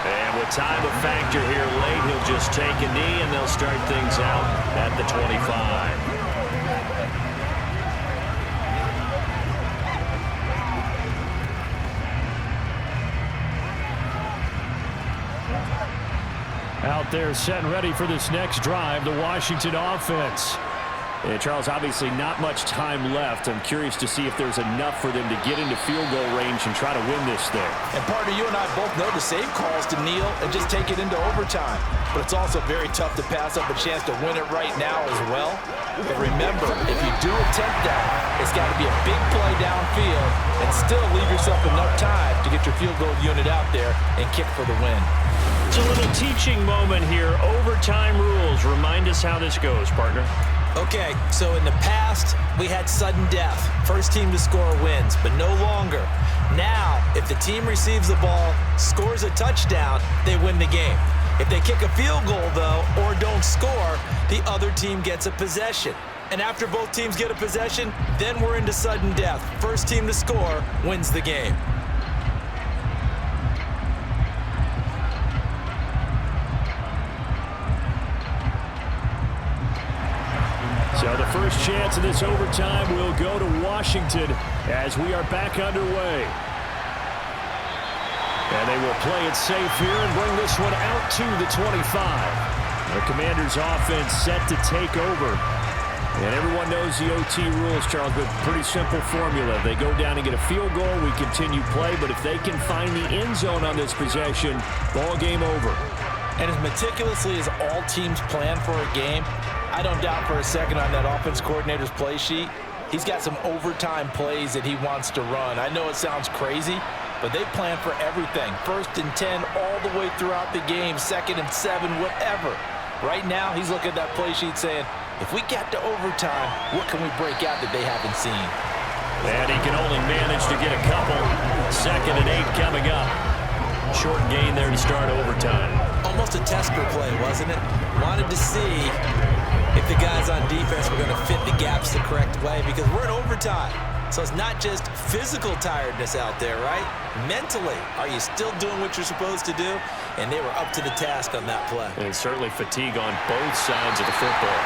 And with time a factor here late, he'll just take a knee and they'll start things out at the 25. Out there set and ready for this next drive, the Washington offense. And Charles, obviously not much time left. I'm curious to see if there's enough for them to get into field goal range and try to win this thing. And partner, you and I both know the save calls to kneel and just take it into overtime. But it's also very tough to pass up a chance to win it right now as well. But remember, if you do attempt that, it's got to be a big play downfield and still leave yourself enough time to get your field goal unit out there and kick for the win. It's a little teaching moment here. Overtime rules. Remind us how this goes, partner. Okay, so in the past, we had sudden death. First team to score wins, but no longer. Now, if the team receives the ball, scores a touchdown, they win the game. If they kick a field goal, though, or don't score, the other team gets a possession. And after both teams get a possession, then we're into sudden death. First team to score wins the game. So the first chance of this overtime will go to Washington as we are back underway. And they will play it safe here and bring this one out to the 25. The Commanders' offense set to take over. And everyone knows the OT rules, Charles, but pretty simple formula. They go down and get a field goal, we continue play, but if they can find the end zone on this possession, ball game over. And as meticulously as all teams plan for a game, I don't doubt for a second on that offense coordinator's play sheet, he's got some overtime plays that he wants to run. I know it sounds crazy, but they plan for everything. 1st and 10 all the way throughout the game, 2nd and 7, whatever. Right now, he's looking at that play sheet saying, if we get to overtime, what can we break out that they haven't seen? And he can only manage to get a couple. 2nd and 8 coming up. Short gain there to start overtime. Almost a tester play, wasn't it? Wanted to see if the guys on defense were going to fit the gaps the correct way, because we're in overtime. So it's not just physical tiredness out there, right? Mentally, are you still doing what you're supposed to do? And they were up to the task on that play. And certainly fatigue on both sides of the football.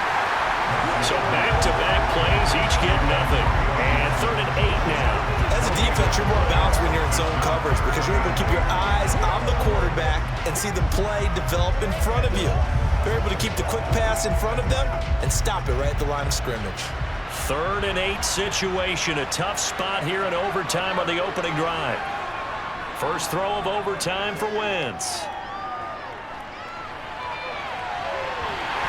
So back-to-back plays, each get nothing. And 3rd and 8 now. As a defense, you're more balanced when you're in zone coverage because you're able to keep your eyes on the quarterback and see the play develop in front of you. They're able to keep the quick pass in front of them and stop it right at the line of scrimmage. 3rd and 8 situation. A tough spot here in overtime on the opening drive. First throw of overtime for Wentz.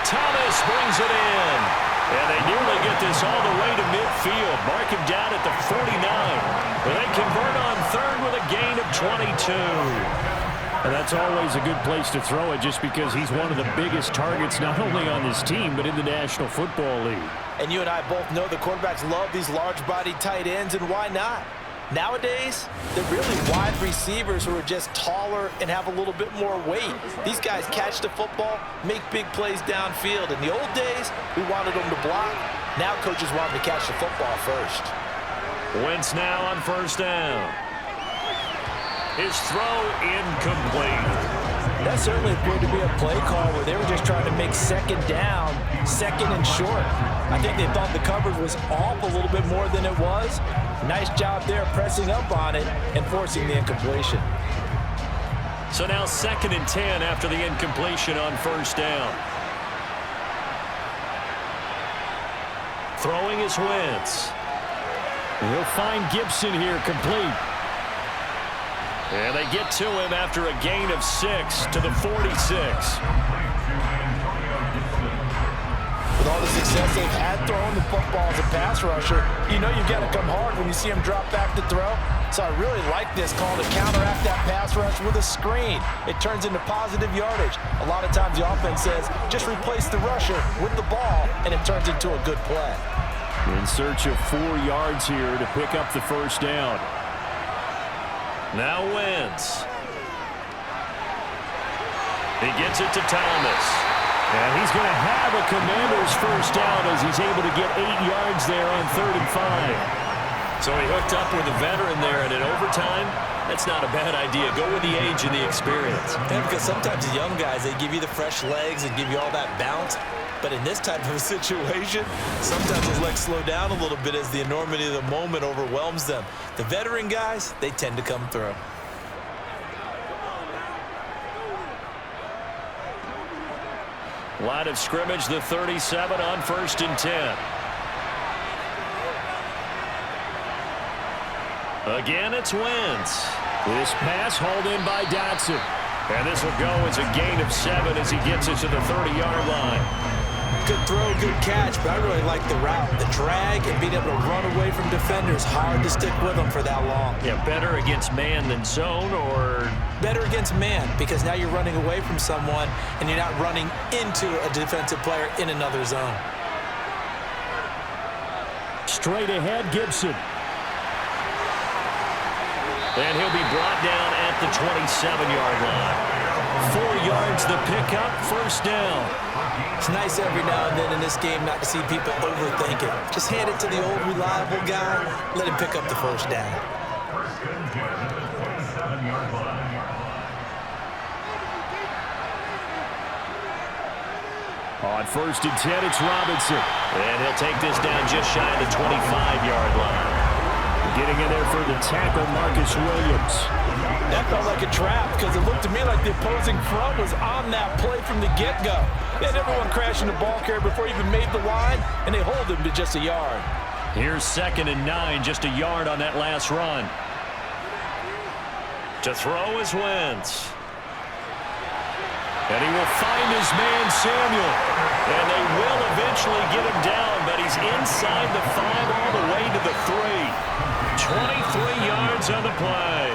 Thomas brings it in. And they nearly get this all the way to midfield. Mark him down at the 49. But they convert on 3rd with a gain of 22. And that's always a good place to throw it just because he's one of the biggest targets not only on this team but in the National Football League. And you and I both know the quarterbacks love these large-bodied tight ends, and why not? Nowadays, they're really wide receivers who are just taller and have a little bit more weight. These guys catch the football, make big plays downfield. In the old days, we wanted them to block. Now coaches want them to catch the football first. Wentz now on 1st down. His throw incomplete. That certainly appeared to be a play call where they were just trying to make 2nd down, 2nd and short. I think they thought the coverage was off a little bit more than it was. Nice job there pressing up on it and forcing the incompletion. So now 2nd and 10 after the incompletion on 1st down. Throwing is Wentz. He'll find Gibson here complete. And they get to him after a gain of 6 to the 46. With all the success they've had throwing the football as a pass rusher, you know you've got to come hard when you see him drop back to throw. So I really like this call to counteract that pass rush with a screen. It turns into positive yardage. A lot of times the offense says, just replace the rusher with the ball, and it turns into a good play. In search of 4 yards here to pick up the 1st down. Now Wentz. He gets it to Thomas. And he's going to have a Commander's 1st down as he's able to get 8 yards there on 3rd and 5. So he hooked up with a veteran there, and in overtime, that's not a bad idea. Go with the age and the experience. Yeah, because sometimes the young guys, they give you the fresh legs and give you all that bounce. But in this type of a situation, sometimes those legs slow down a little bit as the enormity of the moment overwhelms them. The veteran guys, they tend to come through. Line of scrimmage, the 37 on 1st and 10. Again, it's Wentz. This pass hauled in by Dotson. And this will go as a gain of 7 as he gets it to the 30-yard line. Good throw, good catch, but I really like the route. The drag and being able to run away from defenders. Hard to stick with them for that long. Yeah, better against man than zone, or? Better against man, because now you're running away from someone and you're not running into a defensive player in another zone. straight ahead, Gibson. And he'll be brought down at the 27-yard line. 4 yards the pickup, first down. It's nice every now and then in this game not to see people overthink it. Just hand it to the old reliable guy, let him pick up the first down. On 1st and 10, it's Robinson. And he'll take this down just shy of the 25-yard line. Getting in there for the tackle, Marcus Williams. That felt like a trap because it looked to me like the opposing front was on that play from the get-go. They had everyone crashing the ball carrier before he even made the line, and they hold him to just a yard. Here's 2nd and 9, just a yard on that last run. To throw is Wentz. And he will find his man, Samuel. And they will eventually get him down, but he's inside the 5 all the way to the 3. 23 yards on the play.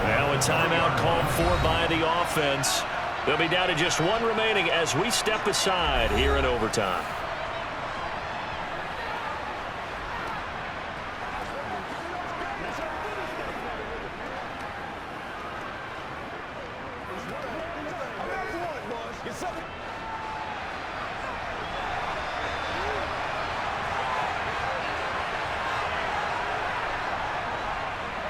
Now a timeout called for by the offense. They'll be down to just 1 remaining as we step aside here in overtime.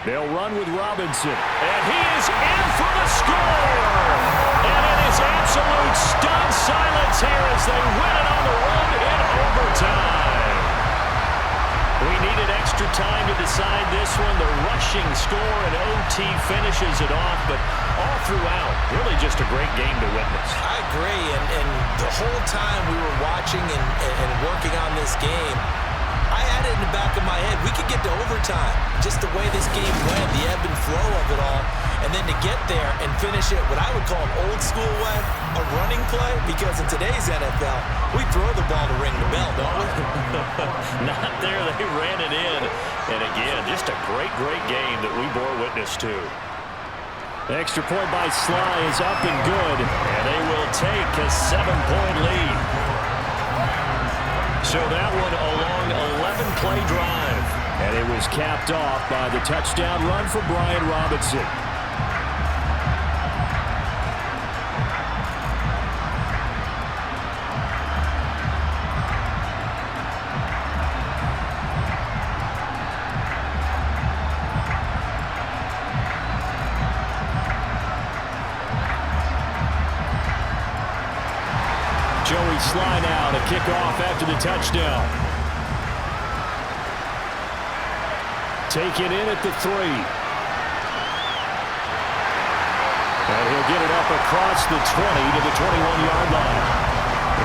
They'll run with Robinson. And he is in for the score. And it is absolute stunned silence here as they win it on the run in overtime. We needed extra time to decide this one. The rushing score and OT finishes it off, but all throughout, really just a great game to witness. I agree, and the whole time we were watching and working on this game, I had it in the back of my head. We could get to overtime. Just the way this game went, the ebb and flow of it all. And then to get there and finish it what I would call an old school way, a running play, because in today's NFL, we throw the ball to ring the bell, don't we? Not there. They ran it in. And again, just a great, great game that we bore witness to. The extra point by Sly is up and good. And they will take a 7-point lead. So that one a long 11-play drive. And it was capped off by the touchdown run for Brian Robinson. Joey Sly now to kick off after the touchdown. Taken in at the 3. And he'll get it up across the 20 to the 21-yard line.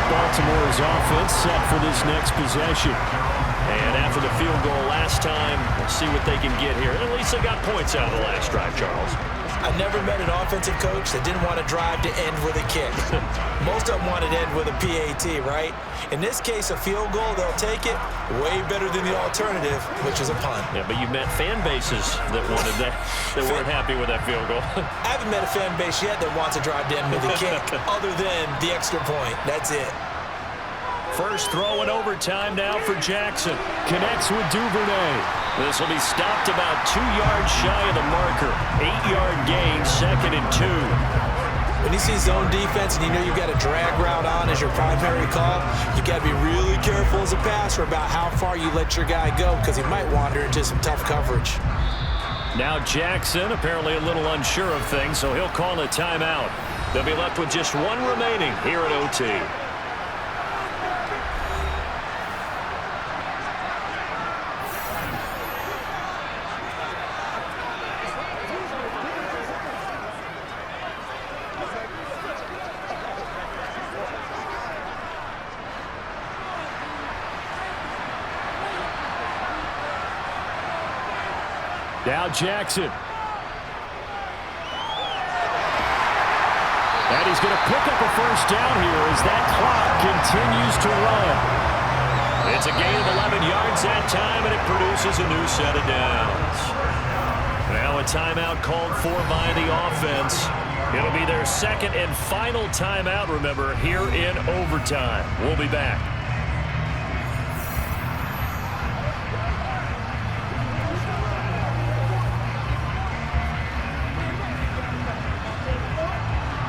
Baltimore's offense set for this next possession. And after the field goal last time, we'll see what they can get here. At least they got points out of the last drive, Charles. I never met an offensive coach that didn't want to drive to end with a kick. Most of them wanted to end with a PAT, right? In this case, a field goal, they'll take it. Way better than the alternative, which is a punt. Yeah, but you met fan bases that wanted that, that weren't happy with that field goal. I haven't met a fan base yet that wants to drive to end with a kick, other than the extra point. That's it. First throw in overtime now for Jackson. Connects with Duvernay. This will be stopped about 2 yards shy of the marker. 8-yard gain, 2nd and 2. When you see zone defense and you know you've got a drag route on as your primary call, you got to be really careful as a passer about how far you let your guy go because he might wander into some tough coverage. Now Jackson apparently a little unsure of things, so he'll call a timeout. They'll be left with just 1 remaining here at OT. Now Jackson. And he's going to pick up a first down here as that clock continues to run. It's a gain of 11 yards that time, and it produces a new set of downs. Now a timeout called for by the offense. It'll be their 2nd and final timeout, remember, here in overtime. We'll be back.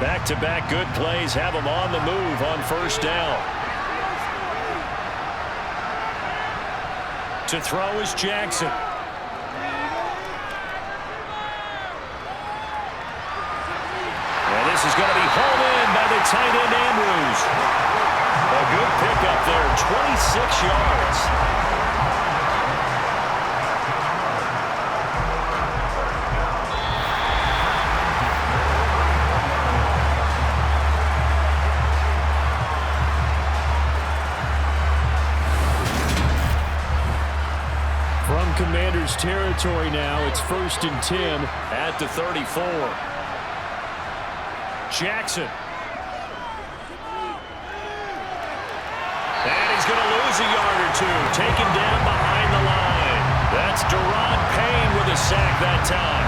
Back-to-back good plays have them on the move on first down. To throw is Jackson. And this is going to be hauled in by the tight end Andrews. A good pickup there, 26 yards. From Commanders territory now, it's 1st and 10 at the 34. Jackson. And he's going to lose a yard or two. Taken down behind the line. That's Deron Payne with a sack that time.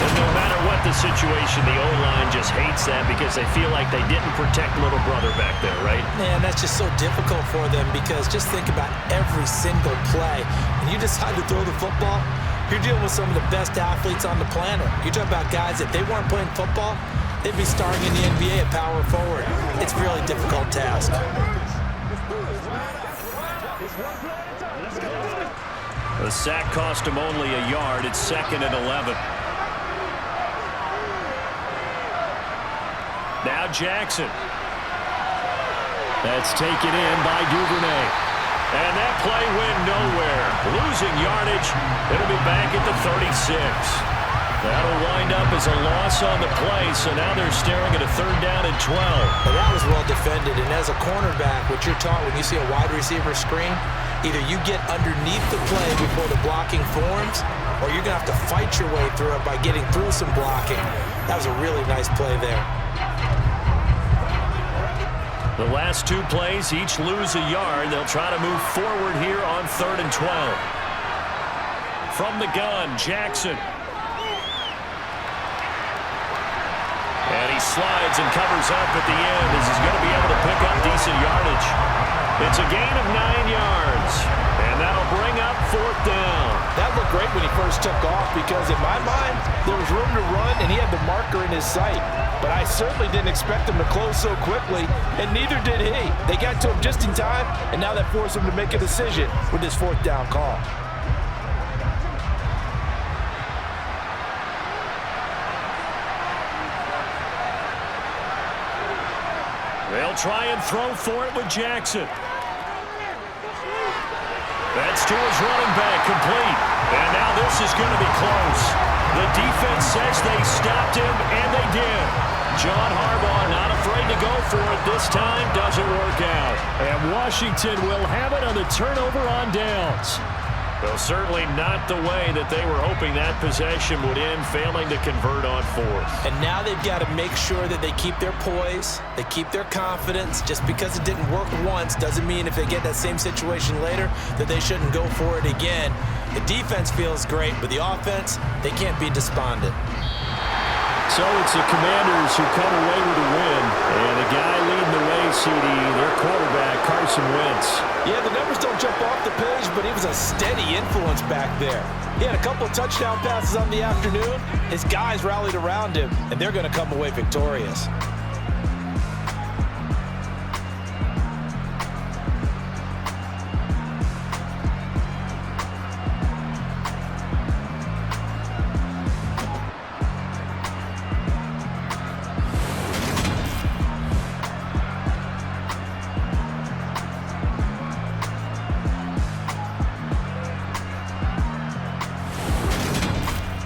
And no matter what the situation, the O-line just hates that because they feel like they didn't protect little brother back there, right? Man, that's just so difficult for them because just think about every single play. When you decide to throw the football, you're dealing with some of the best athletes on the planet. You're talking about guys, if they weren't playing football, they'd be starring in the NBA at power forward. It's a really difficult task. The sack cost him only a yard. It's 2nd and 11. Now Jackson. That's taken in by Duvernay. And that play went nowhere. Losing yardage. It'll be back at the 36. That'll wind up as a loss on the play, so now they're staring at a 3rd down and 12. Well, that was well defended, and as a cornerback, what you're taught when you see a wide receiver screen, either you get underneath the play before the blocking forms, or you're going to have to fight your way through it by getting through some blocking. That was a really nice play there. The last 2 plays each lose a yard. They'll try to move forward here on 3rd and 12. From the gun, Jackson. And he slides and covers up at the end as he's going to be able to pick up decent yardage. It's a gain of 9 yards. And that'll bring up 4th down. That looked great when he first took off because in my mind, there was room to run and he had the marker in his sight. But I certainly didn't expect him to close so quickly, and neither did he. They got to him just in time, and now that forced him to make a decision with this 4th down call. They'll try and throw for it with Jackson. That's to his running back, complete. And now this is going to be close. The defense says they stopped him, and they did. John Harbaugh not afraid to go for it this time. Doesn't work out. And Washington will have it on the turnover on downs. Well, certainly not the way that they were hoping that possession would end, failing to convert on 4th. And now they've got to make sure that they keep their poise, they keep their confidence. Just because it didn't work once doesn't mean if they get that same situation later that they shouldn't go for it again. The defense feels great, but the offense, they can't be despondent. So it's the Commanders who come away with a win. And the guy leading the way, CD, their quarterback, Carson Wentz. Yeah, the numbers don't jump off the page, but he was a steady influence back there. He had a couple of touchdown passes on the afternoon. His guys rallied around him, and they're going to come away victorious.